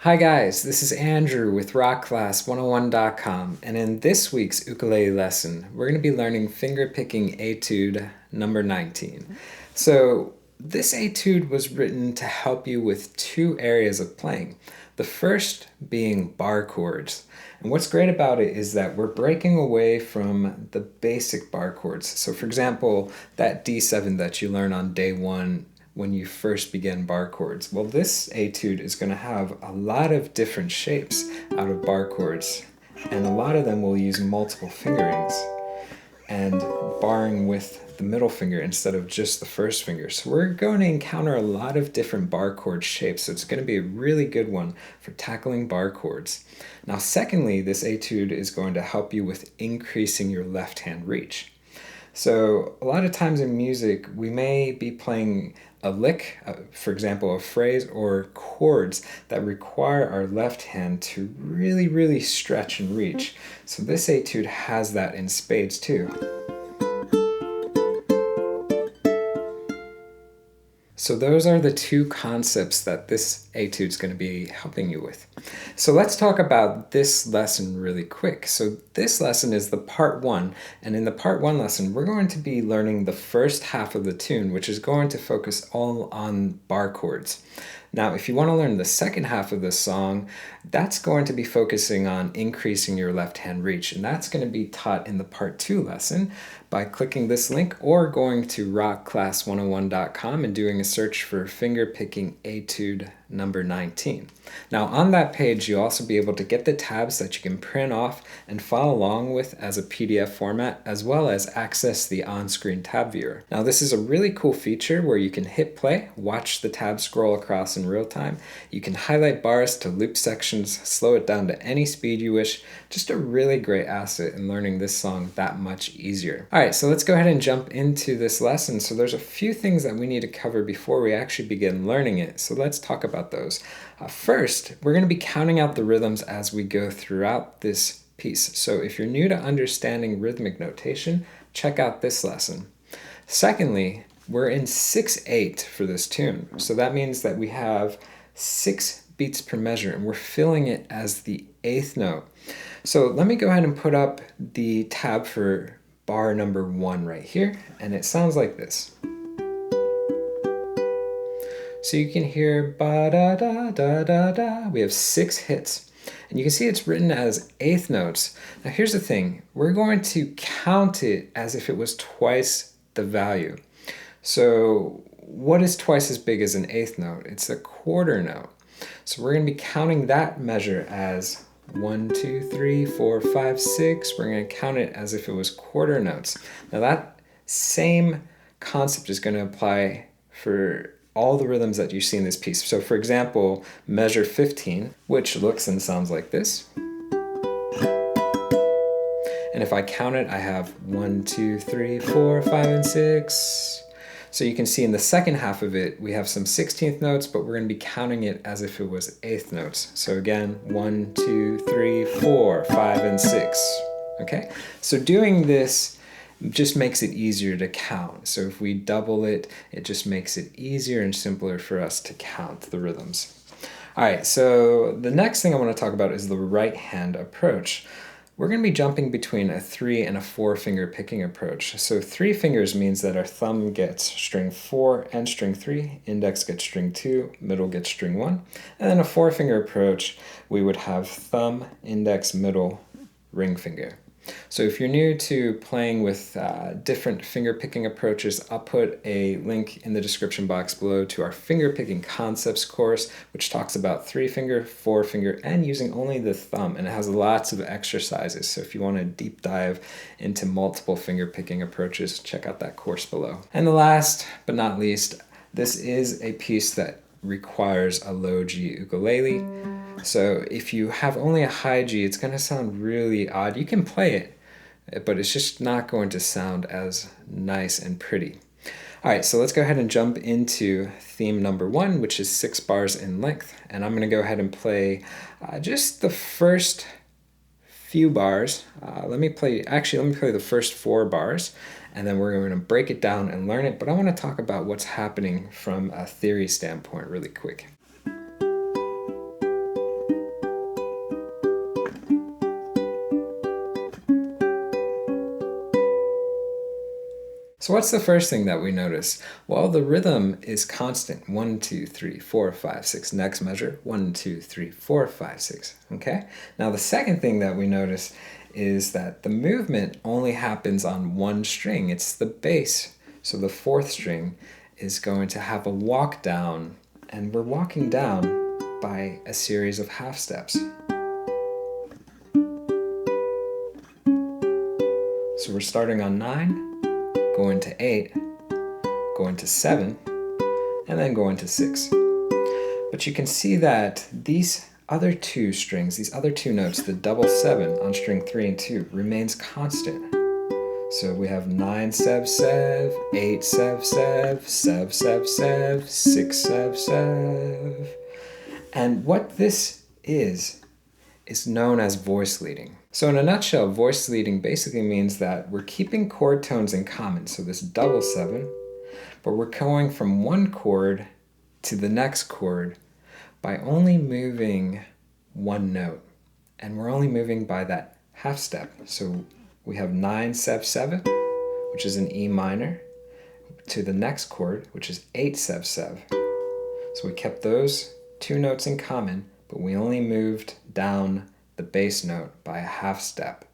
Hi guys, this is Andrew with rockclass101.com, and in this week's ukulele lesson, we're going to be learning Fingerpicking Etude number 19. So this etude was written to help you with two areas of playing. The first being bar chords. And what's great about it is that we're breaking away from the basic bar chords. So for example, that D7 that you learn on day one when you first begin bar chords. Well, this etude is going to have a lot of different shapes out of bar chords, and a lot of them will use multiple fingerings and barring with the middle finger instead of just the first finger. So we're going to encounter a lot of different bar chord shapes, so it's going to be a really good one for tackling bar chords. Now secondly, this etude is going to help you with increasing your left hand reach. So a lot of times in music, we may be playing a lick, for example, a phrase, or chords that require our left hand to really stretch and reach. So this etude has that in spades too. So those are the two concepts that this etude is going to be helping you with. So let's talk about this lesson really quick. So this lesson is the part one, and in the part one lesson, we're going to be learning the first half of the tune, which is going to focus all on bar chords. Now, if you want to learn the second half of the song, that's going to be focusing on increasing your left hand reach, and that's going to be taught in the part two lesson by clicking this link or going to rockclass101.com and doing a search for Fingerpicking Etude number 19. Now on that page, you'll also be able to get the tabs that you can print off and follow along with as a PDF format, as well as access the on-screen tab viewer. Now this is a really cool feature where you can hit play, watch the tabs scroll across in real time. You can highlight bars to loop sections, slow it down to any speed you wish. Just a really great asset in learning this song that much easier. Alright, so let's go ahead and jump into this lesson. So there's a few things that we need to cover before we actually begin learning it. So let's talk about those. First, we're going to be counting out the rhythms as we go throughout this piece. So if you're new to understanding rhythmic notation, check out this lesson. Secondly, we're in 6/8 for this tune. So that means that we have 6 beats per measure, and we're filling it as the 8th note. So let me go ahead and put up the tab for bar number 1 right here, and it sounds like this. So you can hear ba da da da da da. We have 6 hits, and you can see it's written as 8th notes. Now here's the thing, we're going to count it as if it was twice the value. So what is twice as big as an 8th note? It's a quarter note. So we're going to be counting that measure as 1, 2, 3, 4, 5, 6. We're going to count it as if it was quarter notes. Now that same concept is going to apply for all the rhythms that you see in this piece. So for example, measure 15, which looks and sounds like this. And if I count it, I have 1, 2, 3, 4, 5, and 6. So you can see in the second half of it, we have some 16th notes, but we're going to be counting it as if it was 8th notes. So again, 1, 2, 3, 4, 5, and 6. Okay? So doing this just makes it easier to count. So if we double it, it just makes it easier and simpler for us to count the rhythms. All right, so the next thing I want to talk about is the right hand approach. We're going to be jumping between a 3 and a 4 finger picking approach. So 3 fingers means that our thumb gets string 4 and string 3, index gets string 2, middle gets string 1, and then a 4 finger approach, we would have thumb, index, middle, ring finger. So if you're new to playing with different finger picking approaches, I'll put a link in the description box below to our finger picking concepts course, which talks about 3 finger, 4 finger, and using only the thumb, and it has lots of exercises. So if you want to deep dive into multiple finger picking approaches, check out that course below. And the last but not least, this is a piece that requires a low G ukulele. So if you have only a high G, it's going to sound really odd. You can play it, but it's just not going to sound as nice and pretty. All right, so let's go ahead and jump into theme number 1, which is 6 bars in length. And I'm going to go ahead and play just the first few bars. Let me play the first 4 bars, and then we're going to break it down and learn it. But I want to talk about what's happening from a theory standpoint really quick. So what's the first thing that we notice? Well, the rhythm is constant. 1, 2, 3, 4, 5, 6. Next measure, 1, 2, 3, 4, 5, 6. Okay? Now the second thing that we notice is that the movement only happens on one string. It's the bass. So the fourth string is going to have a walk down, and we're walking down by a series of half steps. So we're starting on 9, going to 8, going to 7, and then going to 6. But you can see that these other two strings, these other two notes, the double 7 on string 3 and 2, remains constant. So we have 9 sev sev, 8 sev sev, sev sev sev, 6 sev sev. And what this is known as voice leading. So in a nutshell, voice leading basically means that we're keeping chord tones in common, so this double 7, but we're going from one chord to the next chord by only moving one note. And we're only moving by that half step. So we have 9 sev 7, which is an E minor, to the next chord, which is 8 sev sev. So we kept those two notes in common, but we only moved down the bass note by a half step.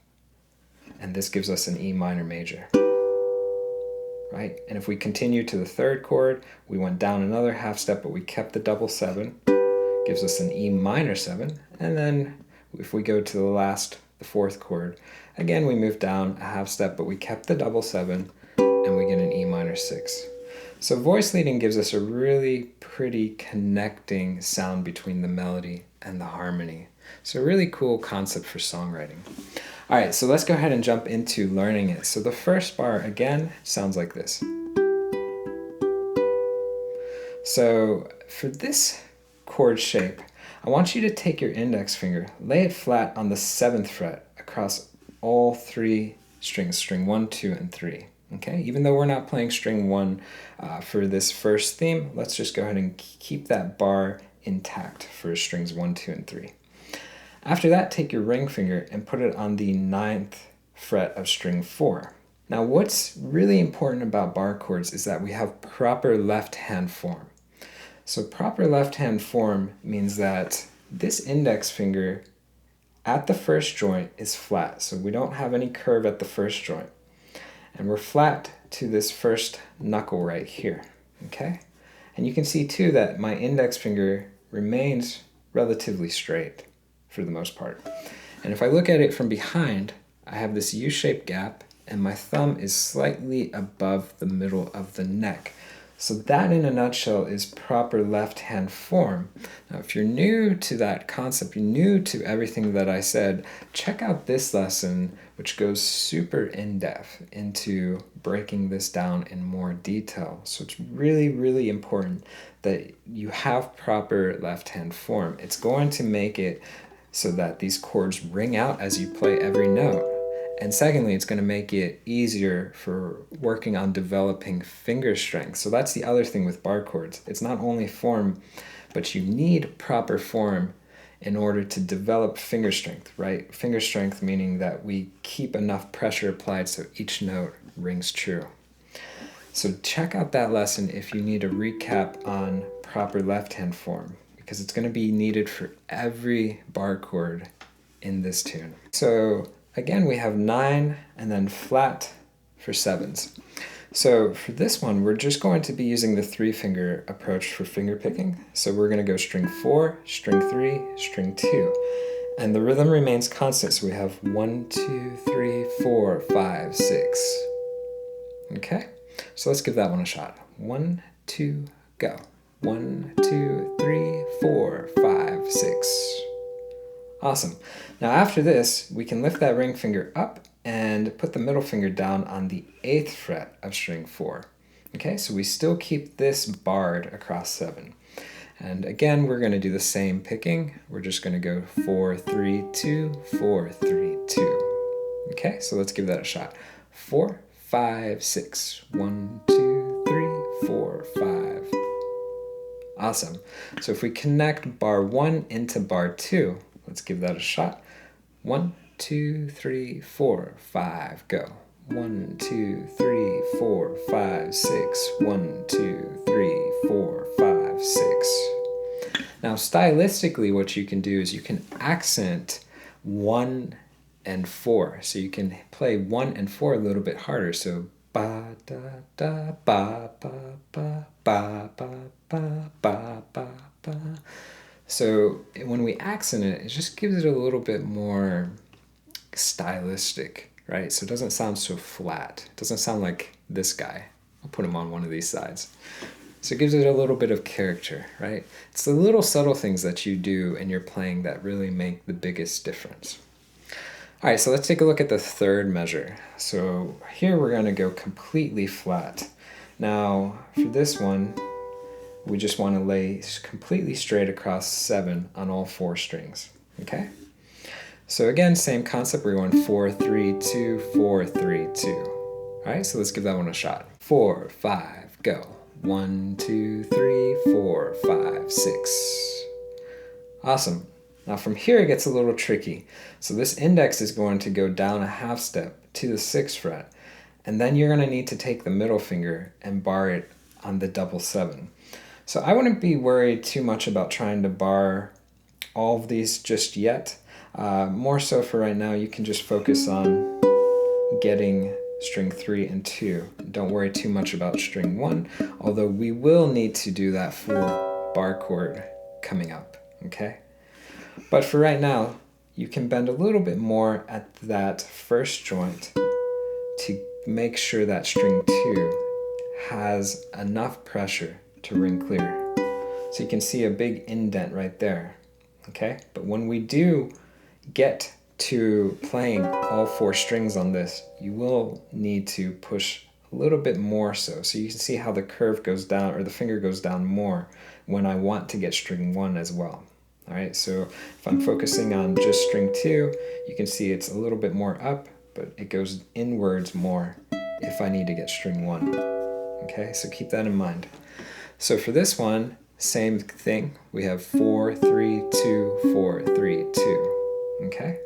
And this gives us an E minor major. Right? And if we continue to the third chord, we went down another half step, but we kept the double 7, gives us an E minor 7. And then if we go to the fourth chord, again we move down a half step, but we kept the double 7, and we get an E minor 6. So voice leading gives us a really pretty connecting sound between the melody and the harmony. So a really cool concept for songwriting. All right, so let's go ahead and jump into learning it. So the first bar, again, sounds like this. So for this chord shape, I want you to take your index finger, lay it flat on the 7th fret across all three strings, string 1, 2, and 3. Okay, even though we're not playing string 1 for this first theme, let's just go ahead and keep that bar intact for strings 1, 2, and 3. After that, take your ring finger and put it on the 9th fret of string 4. Now what's really important about bar chords is that we have proper left hand form. So proper left hand form means that this index finger at the first joint is flat, so we don't have any curve at the first joint. And we're flat to this first knuckle right here, okay? And you can see too that my index finger remains relatively straight for the most part. And if I look at it from behind, I have this U-shaped gap, and my thumb is slightly above the middle of the neck. So that in a nutshell is proper left hand form. Now if you're new to that concept, you're new to everything that I said, check out this lesson which goes super in-depth into breaking this down in more detail. So it's really, really important that you have proper left hand form. It's going to make it so that these chords ring out as you play every note. And secondly, it's going to make it easier for working on developing finger strength. So that's the other thing with bar chords. It's not only form, but you need proper form in order to develop finger strength, right? Finger strength meaning that we keep enough pressure applied so each note rings true. So check out that lesson if you need a recap on proper left-hand form, because it's going to be needed for every bar chord in this tune. So again, we have 9 and then flat for 7s. So for this one, we're just going to be using the 3-finger approach for finger picking. So we're going to go string 4, string 3, string 2. And the rhythm remains constant, so we have 1, 2, 3, 4, 5, 6. Okay, so let's give that one a shot. 1, 2, go. 1, 2, 3, 4, 5, 6. Awesome. Now after this, we can lift that ring finger up and put the middle finger down on the 8th fret of string 4. Okay, so we still keep this barred across 7. And again, we're going to do the same picking. We're just going to go 4, 3, 2, 4, 3, 2. Okay, so let's give that a shot. 4, 5, 6. 1, 2, 3, 4, 5. Awesome. So if we connect bar 1 into bar 2, let's give that a shot. 1, 2, 3, 4, 5, go. 1, 2, 3, 4, 5, 6. 1, 2, 3, 4, 5, 6. Now, stylistically, what you can do is you can accent 1 and 4. So you can play 1 and 4 a little bit harder. So ba da da ba ba ba ba ba ba ba ba ba. So when we accent it, it just gives it a little bit more stylistic, right? So it doesn't sound so flat. It doesn't sound like this guy. I'll put him on one of these sides. So it gives it a little bit of character, right? It's the little subtle things that you do in your playing that really make the biggest difference. All right, so let's take a look at the third measure. So here we're going to go completely flat. Now, for this one, we just want to lay completely straight across 7 on all 4 strings, okay? So again, same concept. We're going 4, 3, 2, 4, 3, 2. All right, so let's give that one a shot. 4, 5, go. 1, 2, 3, 4, 5, 6. Awesome. Now from here it gets a little tricky. So this index is going to go down a half step to the 6th fret, and then you're going to need to take the middle finger and bar it on the double 7. So I wouldn't be worried too much about trying to bar all of these just yet. More so for right now, you can just focus on getting string 3 and 2. Don't worry too much about string 1, although we will need to do that full bar chord coming up, okay? But for right now, you can bend a little bit more at that first joint to make sure that string 2 has enough pressure to ring clear. So you can see a big indent right there, okay? But when we do get to playing all 4 strings on this, you will need to push a little bit more so. So you can see how the curve goes down, or the finger goes down more when I want to get string 1 as well. All right, so if I'm focusing on just string 2, you can see it's a little bit more up, but it goes inwards more if I need to get string 1. Okay, so keep that in mind. So for this one, same thing. We have 4, 3, 2, 4, 3, 2. Okay,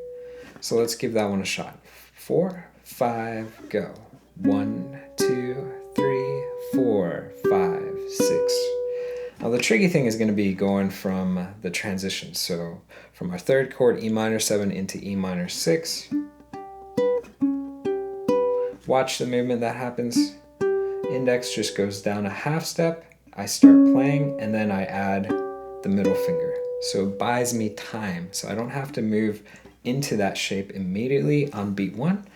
so let's give that one a shot. 4, 5, go. 1, 2, 3, 4, 5, 6. Now the tricky thing is going to be going from the transition. So from our 3rd chord, E minor 7 into E minor 6. Watch the movement that happens. Index just goes down a half step. I start playing, and then I add the middle finger. So it buys me time. So I don't have to move into that shape immediately on beat 1.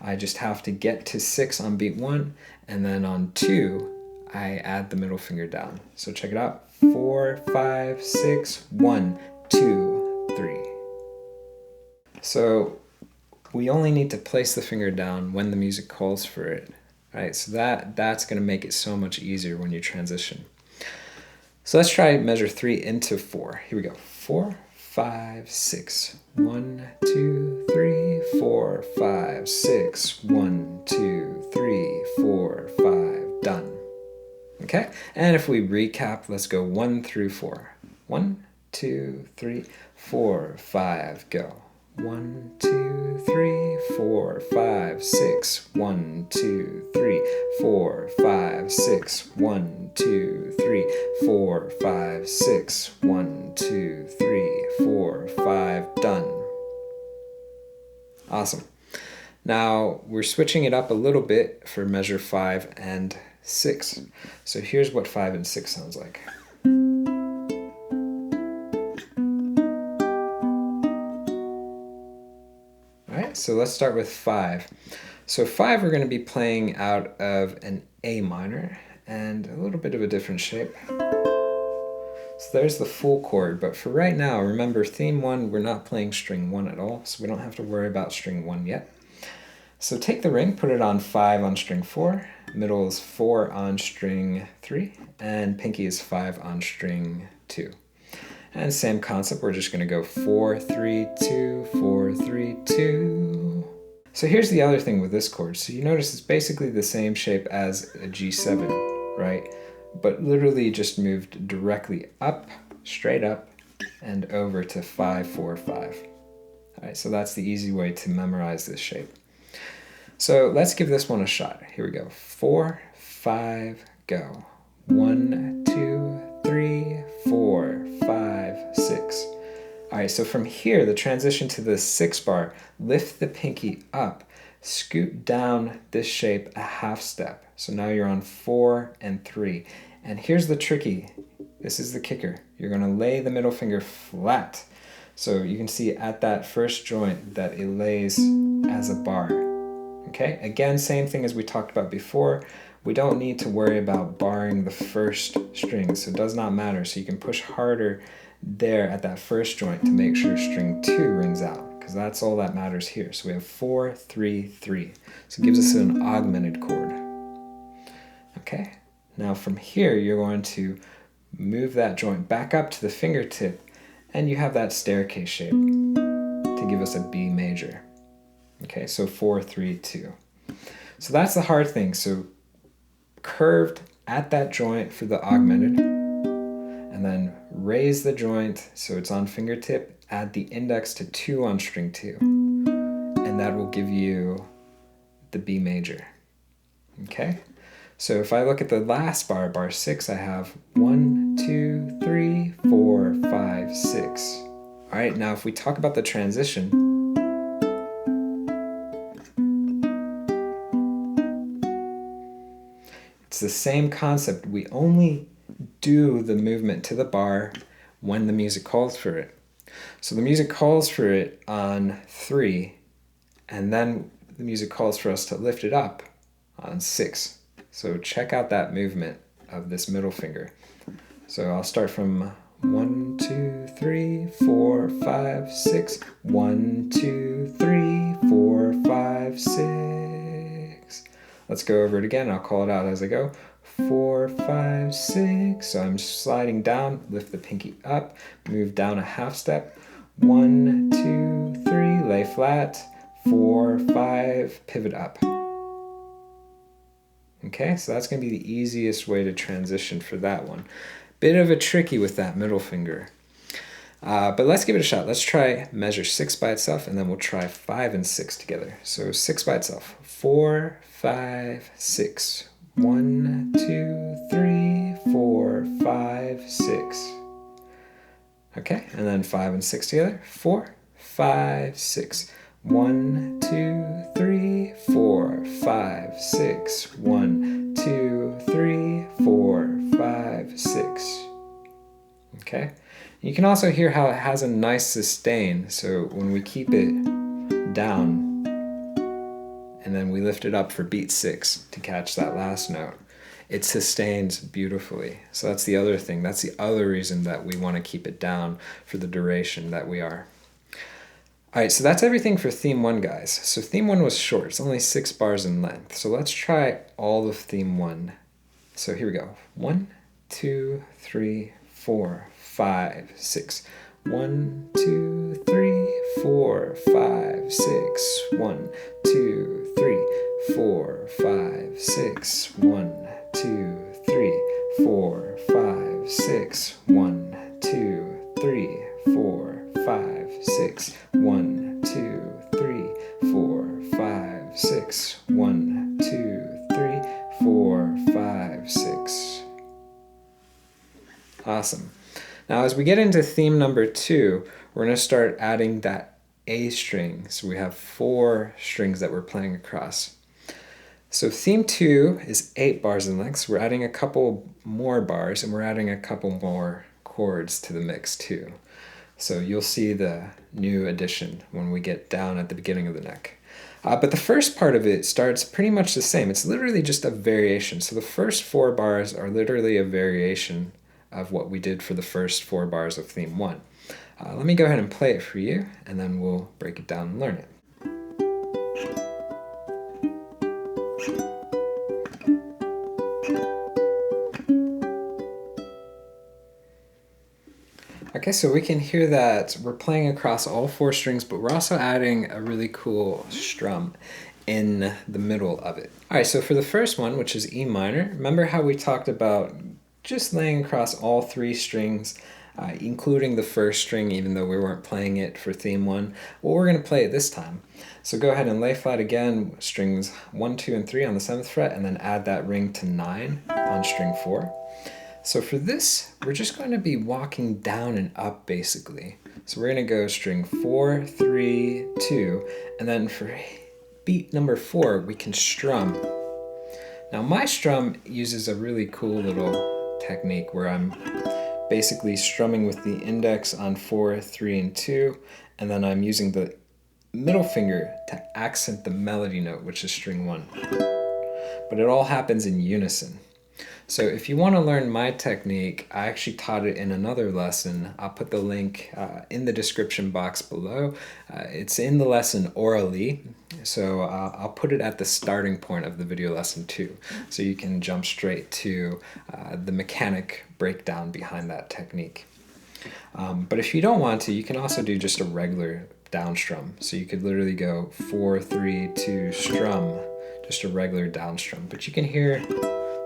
I just have to get to 6 on beat 1, and then on 2, I add the middle finger down. So check it out. 4, 5, 6, 1, 2, 3. So we only need to place the finger down when the music calls for it. Right? So that's going to make it so much easier when you transition. So let's try measure 3 into 4. Here we go. 4, 5, 6. 1, 2, 3, 4, 5, 6. 1, 2, 3, 4, 5. Done. Okay, and if we recap, let's go 1 through 4. 1, 2, 3, 4, 5, go. 1, 2, 3, 4, 5, 6. 1, 2, 3, 4, 5, 6. 1, 2, 3, 4, 5, 6. 1, 2, 3, 4, 5. Done. Awesome. Now we're switching it up a little bit for measure 5 and 6. So here's what 5 and 6 sounds like. Alright, so let's start with 5. So 5 we're going to be playing out of an A minor and a little bit of a different shape. So there's the full chord, but for right now, remember theme 1, we're not playing string 1 at all, so we don't have to worry about string 1 yet. So take the ring, put it on 5 on string 4, middle is 4 on string 3, and pinky is 5 on string 2. And same concept, we're just going to go 4, 3, 2, 4, 3, 2. So here's the other thing with this chord. So you notice it's basically the same shape as a G7, right? But literally just moved directly up, straight up, and over to 5, 4, 5. All right, so that's the easy way to memorize this shape. So let's give this one a shot. Here we go. 4, 5, go. 1, 2, 3, 4, 5, 6. All right, so from here, the transition to the 6 bar, lift the pinky up, scoot down this shape a half step. So now you're on 4 and 3. And here's the tricky, this is the kicker. You're gonna lay the middle finger flat. So you can see at that first joint that it lays as a bar. Okay, again, same thing as we talked about before. We don't need to worry about barring the first string, so it does not matter. So you can push harder there at that first joint to make sure string 2 rings out, because that's all that matters here. So we have 4, 3, 3. So it gives us an augmented chord. Okay, now from here you're going to move that joint back up to the fingertip, and you have that staircase shape to give us a B major. Okay, so 4, 3, 2. So that's the hard thing. So curved at that joint for the augmented, and then raise the joint so it's on fingertip, add the index to 2 on string 2, and that will give you the B major. Okay, so if I look at the last bar, bar 6, I have 1, 2, 3, 4, 5, 6. All right, now if we talk about the transition, it's the same concept. We only do the movement to the bar when the music calls for it. So the music calls for it on 3, and then the music calls for us to lift it up on 6. So check out that movement of this middle finger. So I'll start from 1, 2, 3, 4, 5, 6. 1, 2, 3, 4, 5, 6. Let's go over it again. I'll call it out as I go. 4, 5, 6. So I'm sliding down, lift the pinky up, move down a half step. 1, 2, 3, lay flat. 4, 5, pivot up. Okay, so that's going to be the easiest way to transition for that one. Bit of a tricky with that middle finger. But let's give it a shot. Let's try measure 6 by itself, and then we'll try 5 and 6 together. So 6 by itself. 4, 5, 6. 1, 2, 3, 4, 5, 6. Okay, and then 5 and 6 together. 4, 5, 6. 1, 2, 3, 4, 5, 6. 1, 2, 3, 4, 5, 6. Okay, you can also hear how it has a nice sustain. So when we keep it down and then we lift it up for beat 6 to catch that last note, it sustains beautifully. So that's the other thing. That's the other reason that we want to keep it down for the duration that we are. All right, so that's everything for theme 1, guys. So theme 1 was short. It's only 6 bars in length. So let's try all of theme 1. So here we go. 1, 2, 3, 4, 5, 6. 1, 2, 3, 4, 5, 6. 1, 2, 3, 4, 5, 6. 1, 2, 3, 4, 5, 6. 1, 2, 3, 4, 5, 6. 1, 2, 3, 4, 5, 6. 1, 2, 3, 4, 5, 6. Awesome. Now as we get into theme number 2, we're going to start adding that A string. So we have 4 strings that we're playing across. So theme 2 is 8 bars in length. So we're adding a couple more bars, and we're adding a couple more chords to the mix too. So you'll see the new addition when we get down at the beginning of the neck. But the first part of it starts pretty much the same. It's literally just a variation. So the first 4 bars are literally a variation of what we did for the first 4 bars of theme 1. Let me go ahead and play it for you, and then we'll break it down and learn it. Okay, so we can hear that we're playing across all 4 strings, but we're also adding a really cool strum in the middle of it. All right, so for the first one, which is E minor, remember how we talked about just laying across all 3 strings, including the first string, even though we weren't playing it for theme 1? Well, we're going to play it this time. So go ahead and lay flat again, strings 1, 2, and 3 on the 7th fret, and then add that ring to 9 on string 4. So for this, we're just going to be walking down and up basically. So we're going to go string 4, 3, 2, and then for beat number 4, we can strum. Now my strum uses a really cool little technique where I'm basically strumming with the index on 4, 3, and 2, and then I'm using the middle finger to accent the melody note, which is string 1. But it all happens in unison. So if you want to learn my technique, I actually taught it in another lesson. I'll put the link in the description box below. It's in the lesson orally, so I'll put it at the starting point of the video lesson too, so you can jump straight to the mechanic breakdown behind that technique. But if you don't want to, you can also do just a regular down strum. So you could literally go 4, 3, 2, strum, just a regular down strum. But you can hear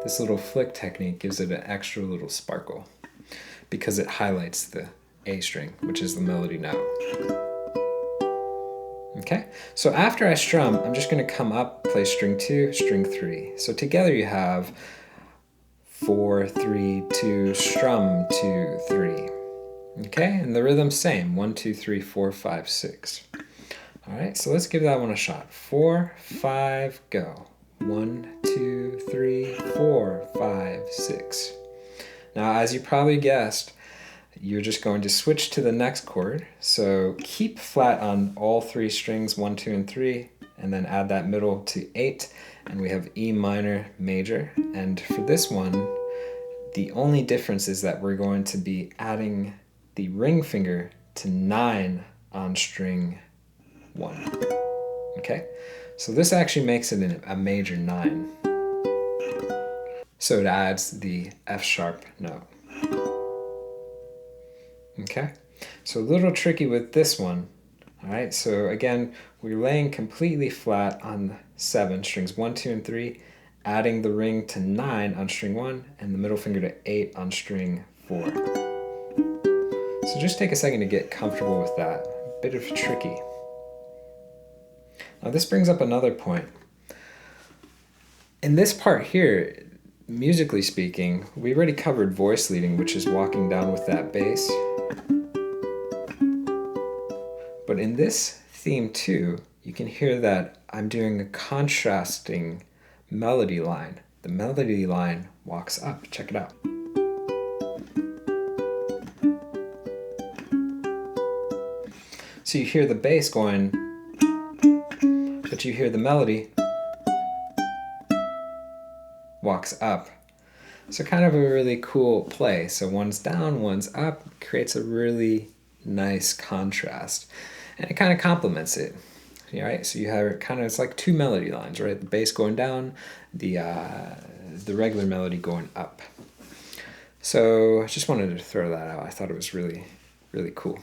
this little flick technique gives it an extra little sparkle because it highlights the A string, which is the melody note. Okay, so after I strum, I'm just going to come up, play string 2, string 3. So together you have 4, 3, 2, strum, 2, 3. Okay, and the rhythm's same, 1, 2, 3, 4, 5, 6. All right, so let's give that one a shot. 4, 5, go. 1, 2, 3, 4, 5, 6. Now, as you probably guessed, you're just going to switch to the next chord. So keep flat on all 3 strings, 1, 2, and 3, and then add that middle to 8, and we have E minor major. And for this one, the only difference is that we're going to be adding the ring finger to 9 on string 1. Okay? So this actually makes it a major 9. So it adds the F sharp note. Okay? So a little tricky with this one. Alright, so again, we're laying completely flat on 7, strings 1, 2, and 3, adding the ring to 9 on string 1, and the middle finger to 8 on string 4. So just take a second to get comfortable with that. A bit of tricky. Now this brings up another point. In this part here, musically speaking, we already covered voice leading, which is walking down with that bass. But in this theme too, you can hear that I'm doing a contrasting melody line. The melody line walks up. Check it out. So you hear the bass going, but you hear the melody walks up. So kind of a really cool play. So one's down, one's up, creates a really nice contrast. And it kind of complements it. Right? So you have kind of, it's like 2 melody lines, right? The bass going down, the regular melody going up. So I just wanted to throw that out. I thought it was really, really cool.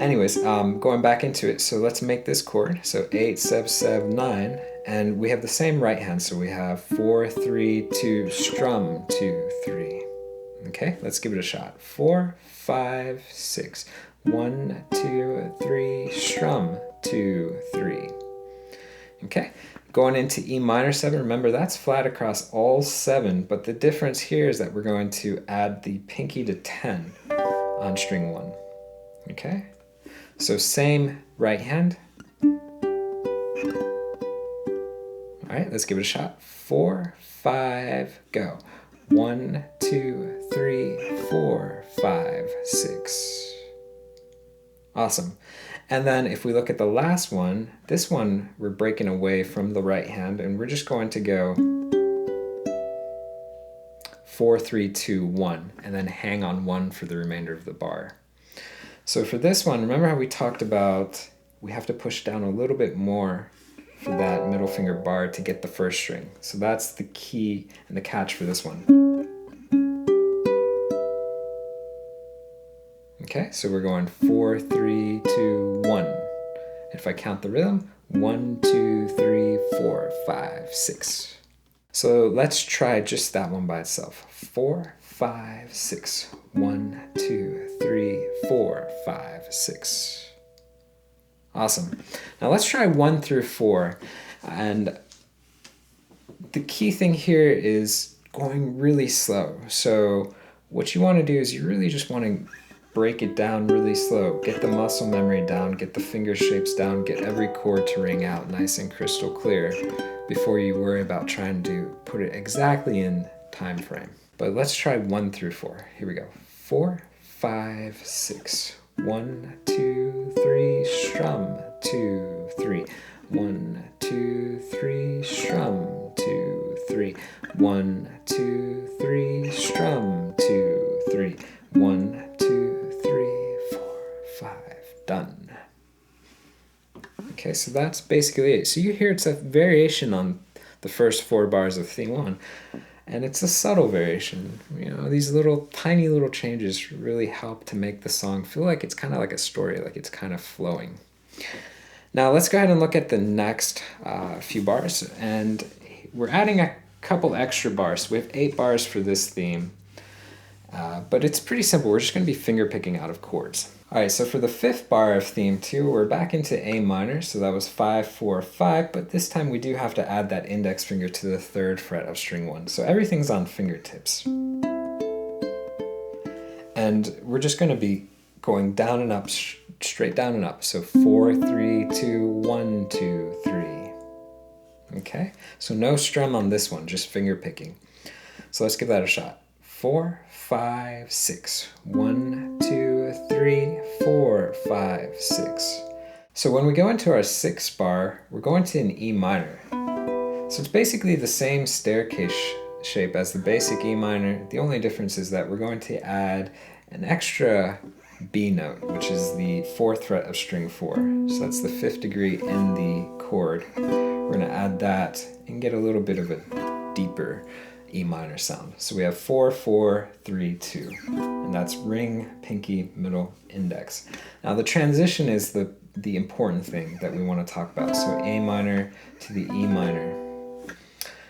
Anyways, going back into it, so let's make this chord. So 8, 7, 7, 9, and we have the same right hand. So we have 4, 3, 2, strum, 2, 3. Okay, let's give it a shot. 4, 5, 6. 1, 2, 3, strum, 2, 3. Okay, going into E minor 7, remember that's flat across all 7, but the difference here is that we're going to add the pinky to 10 on string 1. Okay, so same right hand. All right, let's give it a shot. 4, 5, go. 1, 2, 3, 4, 5, 6. Awesome. And then if we look at the last one, this one we're breaking away from the right hand and we're just going to go 4, 3, 2, 1 and then hang on 1 for the remainder of the bar. So for this one, remember how we talked about we have to push down a little bit more for that middle finger bar to get the first string. So that's the key and the catch for this one. Okay, so we're going 4, 3, 2, 1. If I count the rhythm, 1, 2, 3, 4, 5, 6. So let's try just that one by itself. 4, 5, 6. 1, 2, 3, 4, 5, 6. Awesome. Now let's try 1 through 4. And the key thing here is going really slow. So what you want to do is you really just want to break it down really slow. Get the muscle memory down, get the finger shapes down, get every chord to ring out nice and crystal clear before you worry about trying to put it exactly in time frame. But let's try 1 through 4. Here we go. 4, 5, 6. 1, 2, 3, strum. 2, 3. 1, 2, 3, strum. 2, 3. 1, 2, 3, strum. 2, 3. 1, 2, 3, 4, 5. Done. Okay, so that's basically it. So you hear it's a variation on the first 4 bars of theme 1. And it's a subtle variation. You know, these little, tiny little changes really help to make the song feel like it's kind of like a story, like it's kind of flowing. Now let's go ahead and look at the next few bars. And we're adding a couple extra bars. We have 8 bars for this theme. But it's pretty simple. We're just going to be finger picking out of chords. All right, so for the 5th bar of theme 2, we're back into A minor. So that was 5, 4, 5. But this time we do have to add that index finger to the 3rd fret of string 1. So everything's on fingertips. And we're just going to be going down and up, straight down and up. So 4, 3, 2, 1, 2, 3. Okay, so no strum on this one, just finger picking. So let's give that a shot. 4, 5, 6. 1, 2, 3, 4, 5, 6. So when we go into our 6th bar, we're going to an E minor. So it's basically the same staircase shape as the basic E minor. The only difference is that we're going to add an extra B note, which is the 4th fret of string 4. So that's the 5th degree in the chord. We're going to add that and get a little bit of a deeper E minor sound. So we have 4, 4, 3, 2. And that's ring, pinky, middle, index. Now the transition is the important thing that we want to talk about. So A minor to the E minor.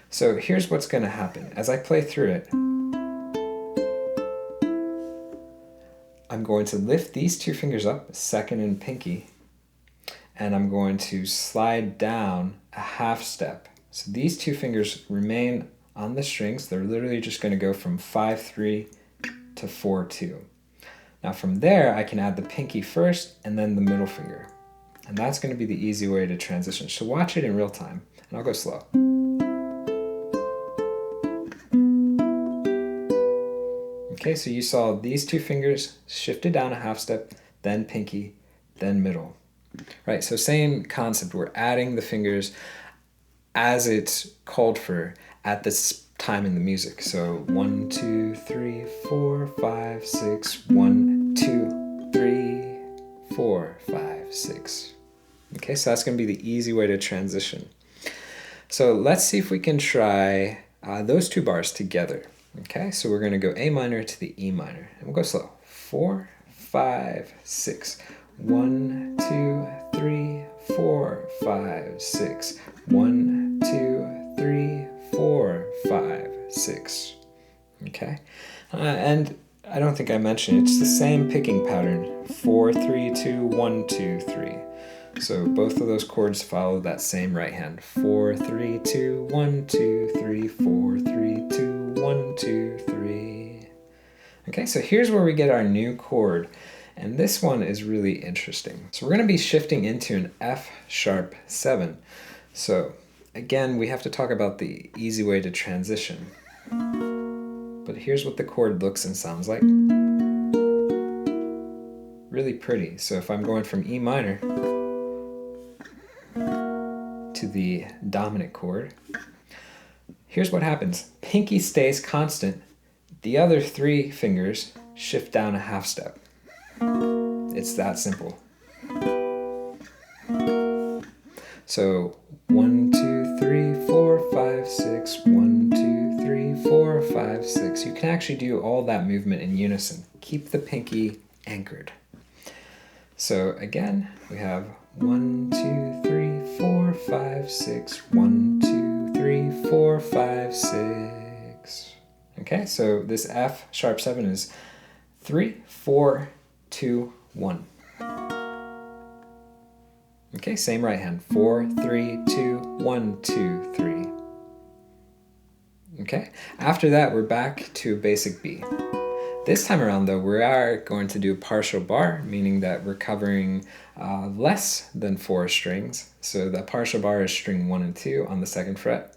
So here's what's going to happen. As I play through it, I'm going to lift these 2 fingers up, 2nd and pinky, and I'm going to slide down a half step. So these 2 fingers remain on the strings. They're literally just going to go from 5, 3 to 4, 2. Now from there, I can add the pinky first and then the middle finger. And that's going to be the easy way to transition. So watch it in real time, and I'll go slow. Okay, so you saw these 2 fingers shifted down a half step, then pinky, then middle. Right, so same concept. We're adding the fingers as it's called for at this time in the music. So 1, 2, 3, 4, 5, 6. 1, 2, 3, 4, 5, 6. Okay, so that's going to be the easy way to transition. So let's see if we can try those 2 bars together. Okay, so we're going to go A minor to the E minor. And we'll go slow. 4, 5, 6. 1, 2, 3, 4, 5, 6. 1, 2, 3, 4, 5, 6. Okay, and I don't think I mentioned it's the same picking pattern. 4, 3, 2, 1, 2, 3. So both of those chords follow that same right hand. 4, 3, 2, 1, 2, 3, 4, 3, 2, 1, 2, 3. Okay, so here's where we get our new chord. And this one is really interesting. So we're going to be shifting into an F sharp 7. So again, we have to talk about the easy way to transition. But here's what the chord looks and sounds like. Really pretty. So if I'm going from E minor to the dominant chord, here's what happens. Pinky stays constant. The other 3 fingers shift down a half step. It's that simple. So 1, 2, 3, 4, 5, 6. 1, 2, 3, 4, 5, 6. You can actually do all that movement in unison. Keep the pinky anchored. So again, we have 1, 2, 3, 4, 5, 6. 1, 2, 3, 4, 5, 6. Okay, so this F sharp 7 is 3, 4, 2, 1. Okay, same right hand. 4, 3, 2, 1, 2, 3. Okay, after that we're back to basic B. This time around though, we are going to do a partial bar, meaning that we're covering less than 4 strings. So the partial bar is string 1 and 2 on the 2nd fret,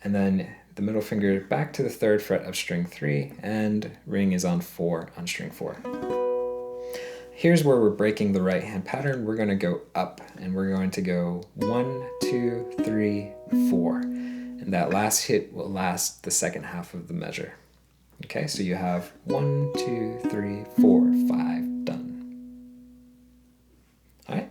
and then the middle finger back to the 3rd fret of string 3, and ring is on 4 on string 4. Here's where we're breaking the right hand pattern. We're going to go up, and we're going to go 1, 2, 3, 4. And that last hit will last the second half of the measure. Okay, so you have 1, 2, 3, 4, 5, done. All right,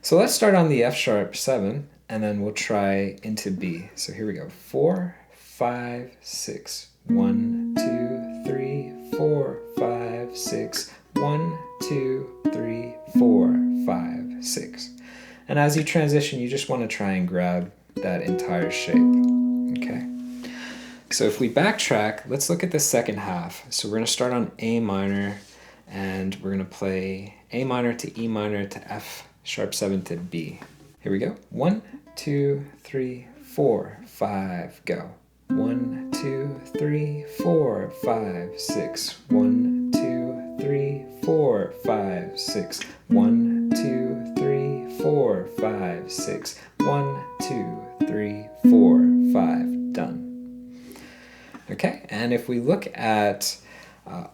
so let's start on the F sharp 7, and then we'll try into B. So here we go. 4, 5, 6. 1, 2, 3, 4, 5, 6. 1, 2, 3, 4, 5, 6. And as you transition, you just want to try and grab that entire shape. Okay. So if we backtrack, let's look at the second half. So we're going to start on A minor, and we're going to play A minor to E minor to F sharp 7 to B. Here we go. 1, 2, 3, 4, 5, go. 1, 2, 3, 4, 5, 6. 1, 2, 3, 4, 5, 6. 1, 2, 3, 4, 5, 6. 1, 2, 3, 4, 5. Done. Okay, and if we look at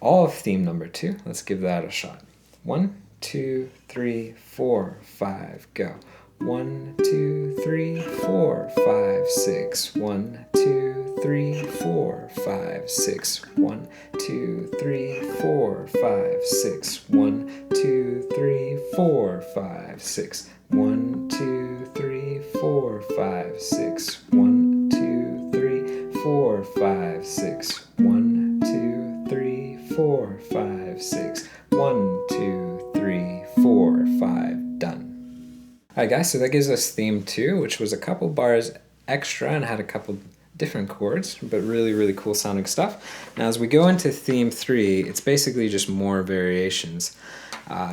all of theme number 2, let's give that a shot. 1, 2, 3, 4, 5, go. 1, 2, 3, 4, 5, 6. 1, 2, 3, 4, 5, 6. 1, 2, 3, 4, 5, 6. 1, 2, 3, 4, 5, 6. 1, 2, 3, 4, 5, 6. 1, 2, 3, 4, 5, 6. 1, 2, 3, 4, 5, 6. 1, 2, 3, 4, 5. Done. Alright guys, so that gives us theme 2, which was a couple bars extra and had a couple different chords, but really, really cool sounding stuff. Now as we go into theme 3, it's basically just more variations.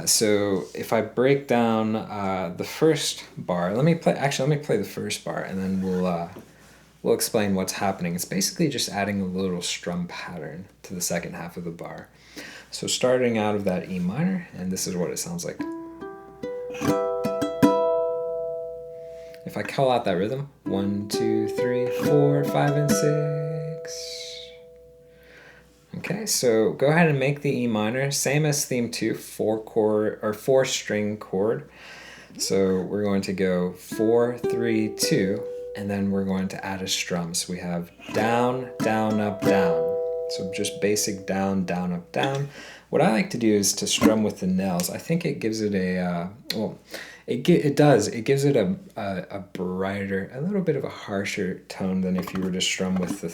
So if I break down the first bar, let me play the first bar, and then we'll explain what's happening. It's basically just adding a little strum pattern to the second half of the bar. So starting out of that E minor, and this is what it sounds like. If I call out that rhythm, 1, 2, 3, 4, 5, and 6. Okay, so go ahead and make the E minor, same as theme 2, 4 string chord. So we're going to go 4, 3, 2, and then we're going to add a strum. So we have down, down, up, down. So just basic down, down, up, down. What I like to do is to strum with the nails. I think it gives it a, it gives it a brighter, a little bit of a harsher tone than if you were to strum with the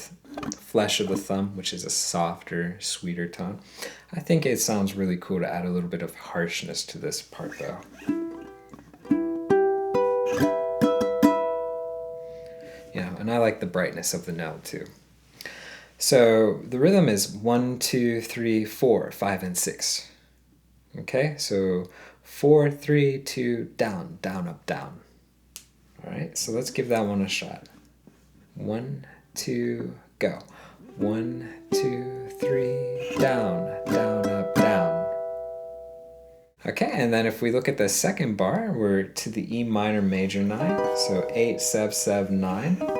flesh of the thumb, which is a softer, sweeter tone. I think it sounds really cool to add a little bit of harshness to this part though. And I like the brightness of the nail too. So the rhythm is 1, 2, 3, 4, 5, and 6. Okay, so 4, 3, 2, down, down, up, down. All right, so let's give that one a shot. 1, 2, go. 1, 2, 3, down, down, up, down. Okay, and then if we look at the second bar, we're to the E minor major 9, so 8, 7, 7, 9.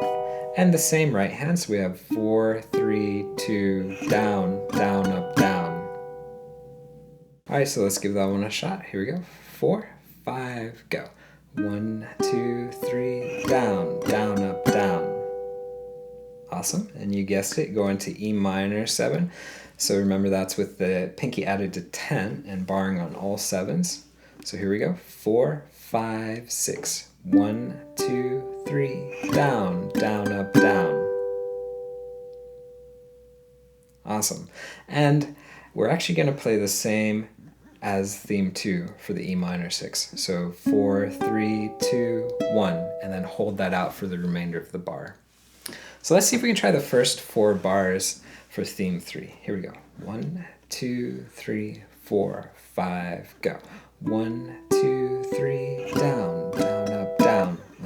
And the same right hand, so we have 4, 3, 2, down, down, up, down. All right, so let's give that one a shot. Here we go. 4, 5, go. 1, 2, 3, down, down, up, down. Awesome, and you guessed it, going to E minor 7. So remember that's with the pinky added to 10 and barring on all 7s. So here we go. 4, 5, 6. 1, 2, 3, down, down, up, down. Awesome. And we're actually going to play the same as theme 2 for the E minor 6. So 4, 3, 2, 1, and then hold that out for the remainder of the bar. So let's see if we can try the first 4 bars for theme 3. Here we go. 1, 2, 3, 4, 5, go. 1, 2, 3, down, down,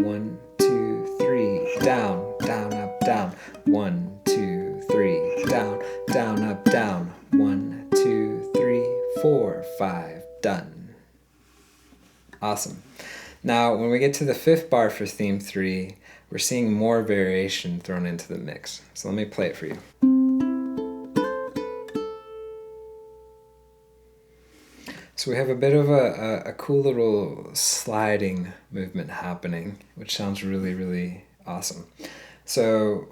1, 2, 3, down, down, up, down. 1, 2, 3, down, down, up, down. 1, 2, 3, 4, 5, done. Awesome. Now, when we get to the fifth bar for theme 3, we're seeing more variation thrown into the mix. So let me play it for you. So we have a bit of a cool little sliding movement happening, which sounds really, really awesome. So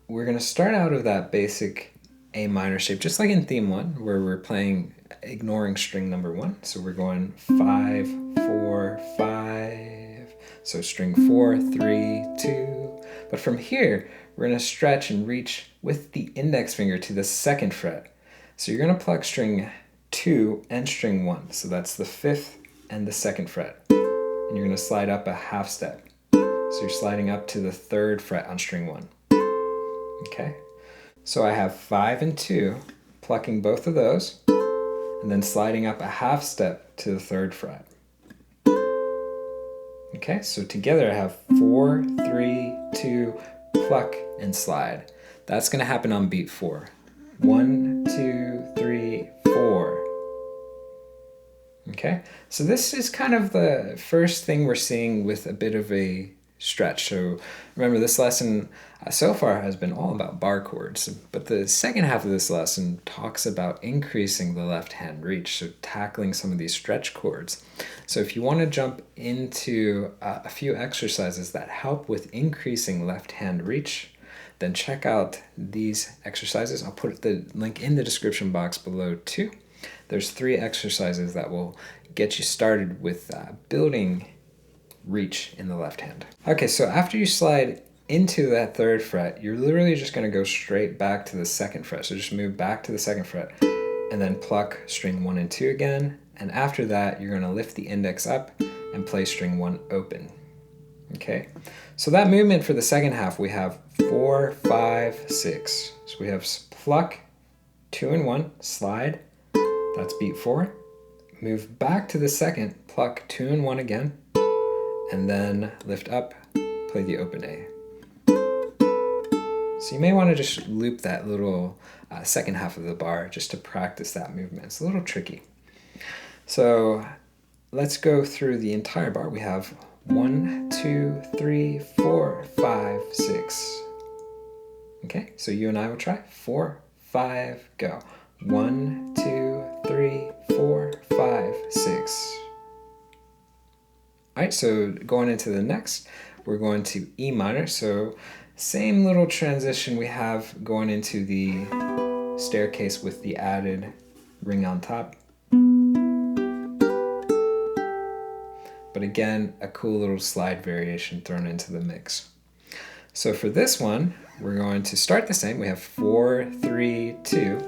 we're going to start out of that basic A minor shape, just like in theme 1, where we're playing ignoring string number 1. So we're going 5, 4, 5. So string 4, 3, 2. But from here, we're going to stretch and reach with the index finger to the 2nd fret. So you're going to pluck string 2 and string 1. So that's the 5th and the 2nd fret. And you're going to slide up a half step. So you're sliding up to the 3rd fret on string 1. Okay? So I have 5 and 2, plucking both of those, and then sliding up a half step to the 3rd fret. Okay, so together I have 4, 3, 2, pluck, and slide. That's going to happen on beat 4. 1, 2, 3, 4. Okay, so this is kind of the first thing we're seeing with a bit of a stretch. So remember, this lesson so far has been all about bar chords, but the second half of this lesson talks about increasing the left hand reach, so tackling some of these stretch chords. So if you want to jump into a few exercises that help with increasing left hand reach, then check out these exercises. I'll put the link in the description box below too. There's 3 exercises that will get you started with building reach in the left hand. Okay, so after you slide into that 3rd fret, you're literally just going to go straight back to the 2nd fret. So just move back to the 2nd fret and then pluck string 1 and 2 again. And after that, you're going to lift the index up and play string 1 open. Okay, so that movement for the second half, we have 4, 5, 6. So we have pluck, 2 and 1, slide, that's beat 4. Move back to the 2nd, pluck 2 and 1 again, and then lift up, play the open A. So you may want to just loop that little second half of the bar just to practice that movement. It's a little tricky. So let's go through the entire bar. We have 1, 2, 3, 4, 5, 6. Okay, so you and I will try. 4, 5, go. 1, 2, 3, 4, 5, 6. All right, so going into the next, we're going to E minor. So same little transition we have going into the staircase with the added ring on top. But again, a cool little slide variation thrown into the mix. So for this one, we're going to start the same. We have 4, 3, 2,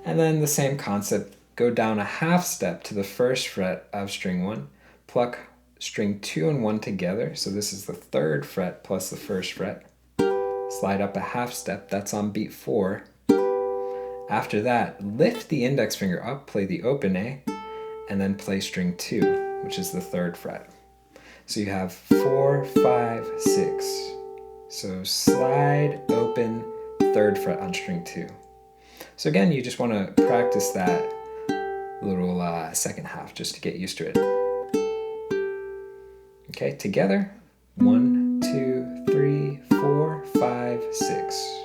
and then the same concept. Go down a half step to the 1st fret of string 1, pluck string 2 and 1 together. So this is the 3rd fret plus the 1st fret. Slide up a half step, that's on beat 4. After that, lift the index finger up, play the open A, and then play string 2, which is the 3rd fret. So you have 4, 5, 6. So slide, open, 3rd fret on string 2. So again, you just want to practice that little second half just to get used to it. Okay, together. 1, 2, 3, 4, 5, 6.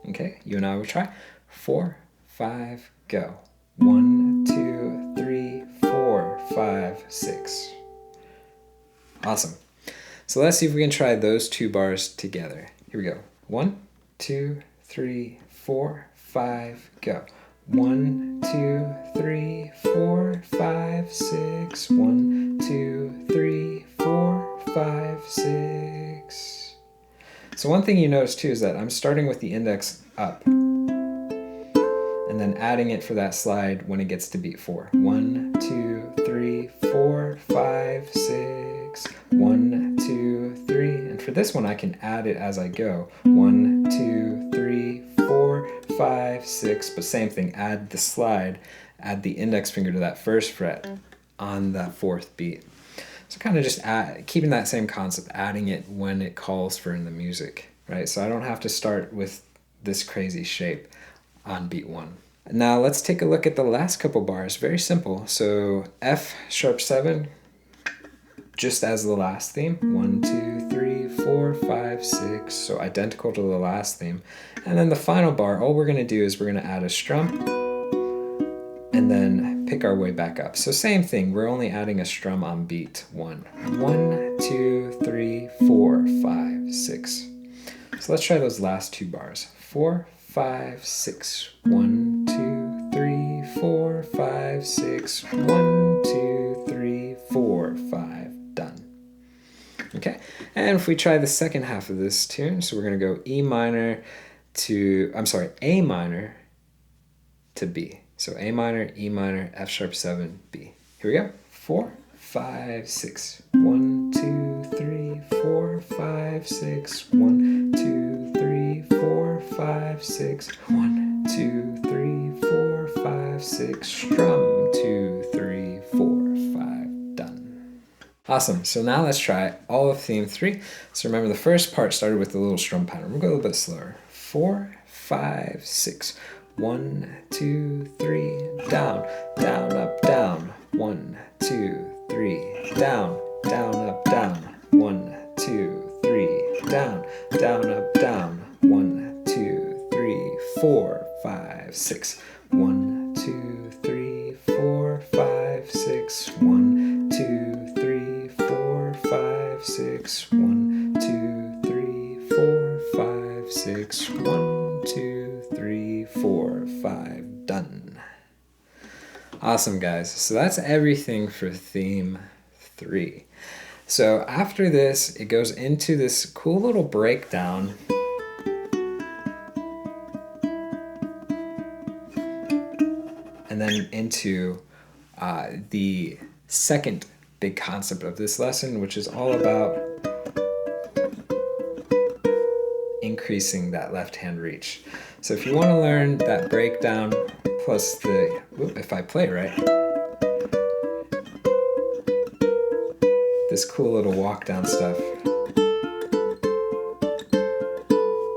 Okay, you and I will try. 4, 5, go. 1, 2, 3, 4, 5, 6. Awesome. So let's see if we can try those 2 bars together. Here we go. 1, 2, 3, 4, 5, go. 1, 2, 3, 4, 5, 6. 1, 2, 3, 4, 5, 6. So one thing you notice too is that I'm starting with the index up and then adding it for that slide when it gets to beat 4. 1, 2, 3, 4, 5, 6. 1, 2, 3. And for this one, I can add it as I go. 1, 2, 3, 4, 5, 6. But same thing, add the slide, add the index finger to that 1st fret on that 4th beat. So kind of just keeping that same concept, adding it when it calls for in the music, right? So I don't have to start with this crazy shape on beat 1. Now let's take a look at the last couple bars. Very simple. So F sharp 7, just as the last theme. 1, 2, 3, 4, 5, 6. So identical to the last theme. And then the final bar, all we're going to do is we're going to add a strum and then pick our way back up. So same thing, we're only adding a strum on beat 1. 1, 2, 3, 4, 5, 6. So let's try those last 2 bars. 4, 5, 6. 1, 2, 3, 4, 5, 6. 1, 2, 3, 4, 5. Done. Okay, and if we try the second half of this tune, so we're going to go A minor to B. So A minor, E minor, F sharp 7, B. Here we go. 4, 5, 6. 1, 2, 3, 4, 5, 6. 1, 2, 3, 4, 5, 6. 1, 2, 3, 4, 5, 6. Strum 2, 3, 4, 5. Done. Awesome. So now let's try all of theme 3. So remember the first part started with the little strum pattern. We'll go a little bit slower. 4, 5, 6. 1, 2, 3, down, down, up, down. 1, 2, 3, down, down, up, down. 1, 2, 3, down, down, up, down. 1, 2, 3, 4, 5, 6. 1, 2, 3, 4, 5, 6. 1, 2, 3, 4, 5, 6. 1, 2, 3, 4, 5, 6. 1, 2, 3, 4, 5. Done. Awesome, guys. So that's everything for theme 3. So after this, it goes into this cool little breakdown. And then into the second big concept of this lesson, which is all about increasing that left hand reach. So if you want to learn that breakdown plus the, if I play right, this cool little walk down stuff,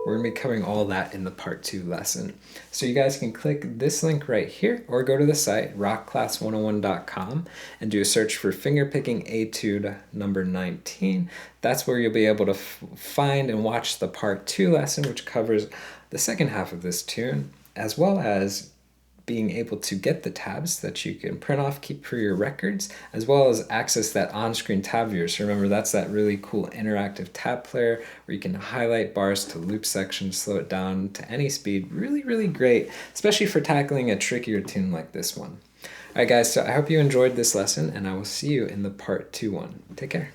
we're going to be covering all that in the part 2 lesson. So you guys can click this link right here or go to the site rockclass101.com and do a search for Fingerpicking Etude number 19. That's where you'll be able to find and watch the part 2 lesson, which covers the second half of this tune, as well as being able to get the tabs that you can print off, keep for your records, as well as access that on-screen tab viewer. So remember, that's that really cool interactive tab player where you can highlight bars to loop sections, slow it down to any speed. Really, really great, especially for tackling a trickier tune like this one. All right, guys, so I hope you enjoyed this lesson, and I will see you in the part 2 one. Take care.